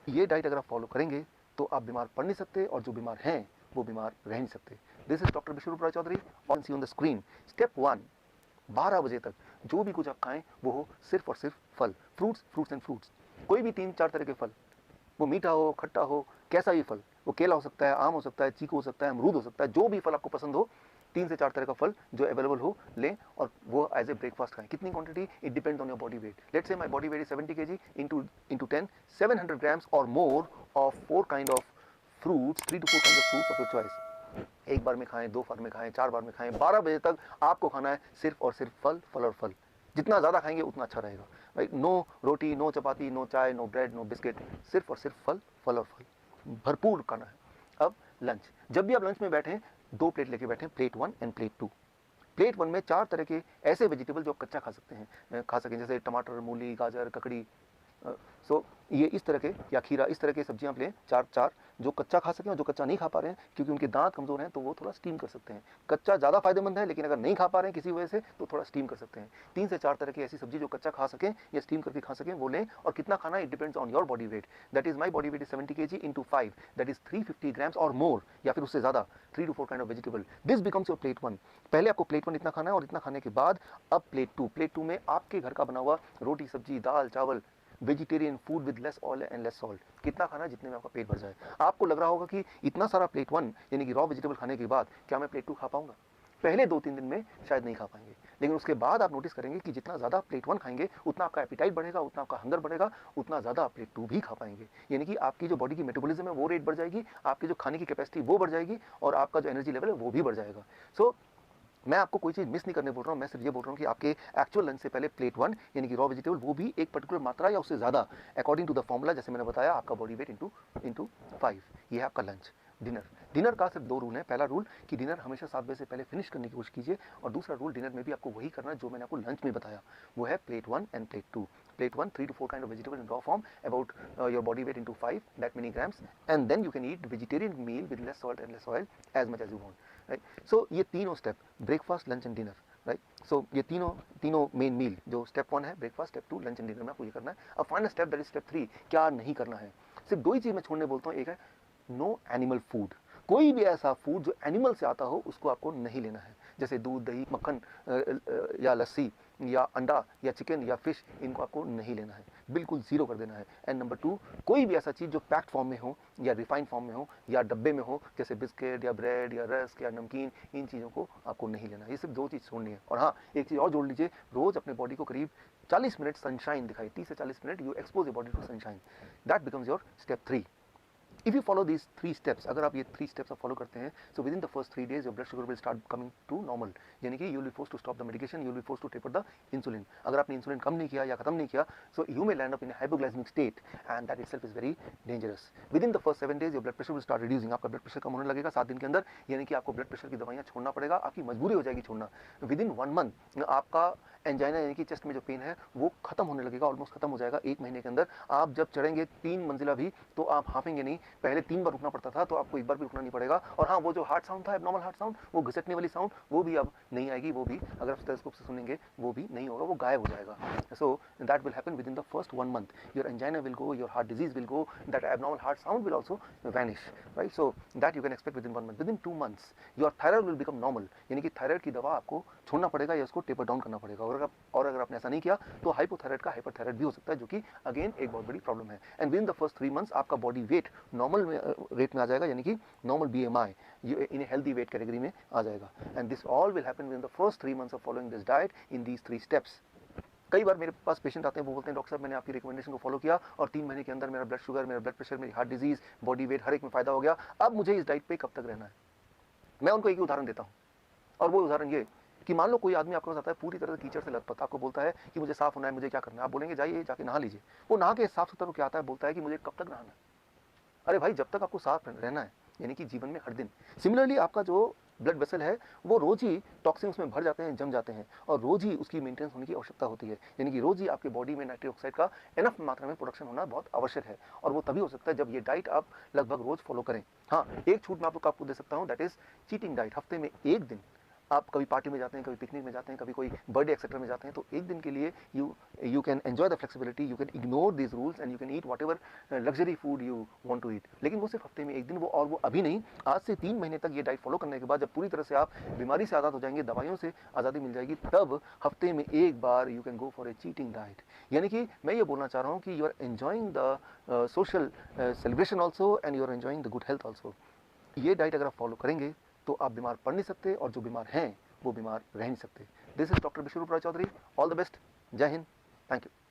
ये डाइट अगर आप फॉलो करेंगे तो आप बीमार पड़ नहीं सकते, और जो बीमार हैं वो बीमार रह नहीं सकते। This is doctor Biswaroop Roy Chowdhury, on see on the screen. Step 1, 12 बजे तक जो भी कुछ आप खाएं वो हो सिर्फ और सिर्फ फल, फ्रूट्स, फ्रूट्स एंड फ्रूट्स। कोई भी 3-4 तरह के फल, वो मीठा हो, खट्टा हो, कैसा भी फल, वो केला हो सकता है, आम हो सकता है, चीकू हो सकता है, अमरूद हो सकता है, जो भी फल आपको पसंद हो, 3 से 4 तरह का फल जो अवेलेबल हो लें, और वो एज ए ब्रेकफास्ट खाएं। कितनी quantity? It depends on your body weight. Let's say my body weight is 70 kg, into 10, 700 grams और more of 4 kind of fruits, 3 to 4 kinds of fruits of your choice। एक बार में खाएं, 2 बार में खाएं, 4 बार में खाएं, 12 बजे तक आपको खाना है सिर्फ और सिर्फ फल, फल और फल। जितना ज़्यादा खाएंगे उतना अच्छा रहेगा, राइट। नो रोटी, नो चपाती, नो चाय, नो ब्रेड, नो बिस्किट, सिर्फ और सिर्फ फल, फल और फल, भरपूर खाना है। अब लंच, जब भी आप लंच में बैठें 2 प्लेट लेके बैठें, प्लेट 1 एंड प्लेट 2। प्लेट 1 में 4 तरह के ऐसे वेजिटेबल जो आप कच्चा खा सकते हैं, खा सकें, जैसे टमाटर, मूली, गाजर, ककड़ी। सो ये इस तरह के, या खीरा, इस तरह के सब्जियां आप लें, 4 जो कच्चा खा सकें, और जो कच्चा नहीं खा पा रहे हैं क्योंकि उनके दांत कमज़ोर हैं तो वो थोड़ा स्टीम कर सकते हैं। कच्चा ज़्यादा फायदेमंद है, लेकिन अगर नहीं खा पा रहे हैं किसी वजह से तो थोड़ा स्टीम कर सकते हैं। 3 से 4 तरह की ऐसी सब्जी जो कच्चा खा सकें या स्टीम करके खा सकें वो लें। और कितना खाना, it depends on your body weight. That is my body weight is 70 kg into 5, that is 350 grams और मोर, या फिर उससे ज़्यादा, 3 to 4 kind of vegetable। This becomes your plate 1। पहले आपको प्लेट 1 इतना खाना है, और इतना खाने के बाद अब प्लेट 2। प्लेट 2 में आपके घर का बना हुआ रोटी, सब्जी, दाल, चावल, vegetarian food with less oil and less salt. कितना खाना है? जितने में आपका पेट भर जाए। आपको लग रहा होगा कि इतना सारा प्लेट 1 यानी कि रॉ वेजिटेबल खाने के बाद क्या मैं प्लेट 2 खा पाऊंगा? पहले 2-3 दिन में शायद नहीं खा पाएंगे, लेकिन उसके बाद आप नोटिस करेंगे कि जितना ज़्यादा प्लेट 1 खाएंगे उतना आपका एपिटाइट बढ़ेगा, उतना आपका हंगर बढ़ेगा, उतना ज़्यादा आप प्लेट 2 भी खा पाएंगे। यानी कि आपकी जो बॉडी की मेटाबॉलिज्म है वो रेट बढ़ जाएगी, आपकी जो खाने की कैपेसिटी वो बढ़ जाएगी, और आपका जो एनर्जी लेवल है वो भी बढ़ जाएगा। सो मैं आपको कोई चीज़ मिस नहीं करने बोल रहा हूँ, मैं सिर्फ ये बोल रहा हूँ कि आपके एक्चुअल लंच से पहले प्लेट 1 यानी कि रॉ वेजिटेबल, वो भी एक पर्टिकुलर मात्रा या उससे ज़्यादा, अकॉर्डिंग टू द फॉर्मूला, जैसे मैंने बताया, आपका बॉडी वेट इंटू 5। ये है आपका लंच। डिनर का सिर्फ 2 रूल हैं। पहला रूल कि डिनर हमेशा 7 बजे से पहले फिनिश करने की कोशिश कीजिए, और दूसरा रूल, डिनर में भी आपको वही करना है जो मैंने आपको लंच में बताया, वो है plate 1 end plate 2। Plate 1, 3 to 4 kind of vegetable in raw form, about your body weight into 5 that many grams, and then you can eat vegetarian meal with less salt and less oil as much as you want, right? So ये तीनों step, breakfast, lunch and dinner, right. So ये तीनों main meal, जो step 1 है breakfast, step 2 lunch and dinner में आपको ये करना है। अब final step, that is step 3, क्या नहीं करना है। सिर्फ 2 ही चीज़ मैं छोड़ने बोलता हूँ। एक है नो एनिमल फूड। कोई भी ऐसा फूड जो एनिमल से आता हो उसको आपको नहीं लेना है, जैसे दूध, दही, मक्खन, या लस्सी, या अंडा, या चिकन, या फिश, इनको आपको नहीं लेना है, बिल्कुल ज़ीरो कर देना है। एंड नंबर 2, कोई भी ऐसा चीज़ जो पैक्ड फॉर्म में हो, या रिफाइंड फॉर्म में हो, या डब्बे में हो, जैसे बिस्किट, या ब्रेड, या रस्क, या नमकीन, इन चीज़ों को आपको नहीं लेना है। ये सिर्फ 2 चीज़ छोड़नी है। और हाँ, एक चीज़ और जोड़ लीजिए, रोज़ अपने बॉडी को करीब 40 मिनट सनशाइन दिखाई, 30 से 40 minute you expose your body to sunshine. That becomes your step 3। If you follow these 3 steps, अगर आप ये 3 steps आप फॉलो करते हैं, so within the first 3 days your blood sugar will start coming to normal, यानी कि you will be forced to stop the medication, you will be forced to taper the insulin। अगर आपने insulin कम नहीं किया या खत्म नहीं किया, so you may land up in a hypoglycemic state, and that itself is very dangerous। Within the first 7 days your blood pressure will start reducing, आपका blood pressure कम होने लगेगा 7 दिन के अंदर, यानी कि आपको ब्लड प्रेशर की दवाइयाँ छोड़ना पड़ेगा, आपकी मजबूरी हो जाएगी छोड़ना। Within 1 month आपका एंजाइना यानी कि चेस्ट में जो पेन है वो खत्म होने लगेगा, ऑलमोस्ट खत्म हो जाएगा 1 महीने के अंदर। आप जब चढ़ेंगे 3 मंजिला भी तो आप हाफेंगे नहीं, पहले 3 बार रुकना पड़ता था, तो आपको 1 बार भी रुकना नहीं पड़ेगा। और हाँ, वो जो हार्ट साउंड था, एबनॉर्मल हार्ट साउंड, वो घिसटने वाली साउंड, वो भी अब नहीं आएगी, वो भी अगर आप स्टेथोस्कोप से सुनेंगे वो भी नहीं होगा, वो गायब हो जाएगा। So that will happen with in the first 1 month। Your angina will go, your heart disease will go, that abnormal heart sound will also vanish, right. So that you can expect with in 1 month। With in 2 months your thyroid will become normal, यानी कि thyroid की दवा आपको छोड़ना पड़ेगा या उसको taper down करना पड़ेगा। और अगर आपने ऐसा नहीं किया तो हाइपोथायराइड का हाइपरथायराइड भी हो सकता है, जो कि अगेन एक बहुत बड़ी प्रॉब्लम है। And with in the first 3 months आपका बॉडी वेट नॉर्मल रेट में आ जाएगा, यानी कि नॉर्मल BMI इन हेल्दी वेट कैटेगरी में आ जाएगा। And this all will happen with in the first 3 months of following this diet in these 3 steps. कई बार मेरे पास patient आते हैं, वो बोलते हैं डॉक्टर साहब मैंने आपकी रिकमेंडेशन को फॉलो किया और 3 महीने के अंदर मेरा ब्लड शुगर, मेरा ब्लड प्रेशर, मेरी हार्ट डिजीज, बॉडी वेट हर एक में फायदा हो गया, अब मुझे इस डाइट पे कब तक रहना है। मैं उनको एक ही उदाहरण देता हूँ, और वो उदाहरण ये कि मान लो कोई आदमी आपके पास आता है पूरी तरह से कीचड़ से लथपथ, आपको बोलता है कि मुझे साफ होना है, मुझे क्या करना है। आप बोलेंगे जाइए जाके नहा लीजिए। वो नहा के साफ सुथरा होकर आता है, बोलता है कि मुझे कब तक नहाना है। अरे भाई, जब तक आपको साफ रहना है, यानी कि जीवन में हर दिन। सिमिलरली आपका जो ब्लड वेसल है वो रोज ही टॉक्सिन उसमें भर जाते हैं, जम जाते हैं, और रोज ही उसकी मेंटेनेंस होने की आवश्यकता होती है, यानी कि रोज ही आपके बॉडी में नाइट्रिक ऑक्साइड का इनफ मात्रा में प्रोडक्शन होना बहुत आवश्यक है। और वो तभी हो सकता है जब ये डाइट आप लगभग रोज फॉलो करें। हाँ, एक छूट मैं आपको दे सकता हूँ, दैट इज चीटिंग डाइट। हफ्ते में 1 दिन आप कभी पार्टी में जाते हैं, कभी पिकनिक में जाते हैं, कभी कोई बर्थडे एक्सेट्रा में जाते हैं, तो एक दिन के लिए you can enjoy the flexibility, you can ignore this rules and you can eat whatever luxury food you want to eat. लेकिन वो सिर्फ हफ्ते में एक दिन, वो अभी नहीं, आज से 3 महीने तक ये डाइट फॉलो करने के बाद जब पूरी तरह से आप बीमारी से आज़ाद हो जाएंगे, दवाइयों से आज़ादी मिल जाएगी, तब हफ्ते में एक बार you can go for a cheating diet. यानी कि मैं ये बोलना चाह रहा हूँ कि you are enjoying the social celebration also and you are enjoying the good health also. ये डाइट अगर आप फॉलो करेंगे तो आप बीमार पड़ नहीं सकते, और जो बीमार हैं वो बीमार रह नहीं सकते। This is doctor Biswaroop Roy Chowdhury. All the best. Jai Hind. Thank you.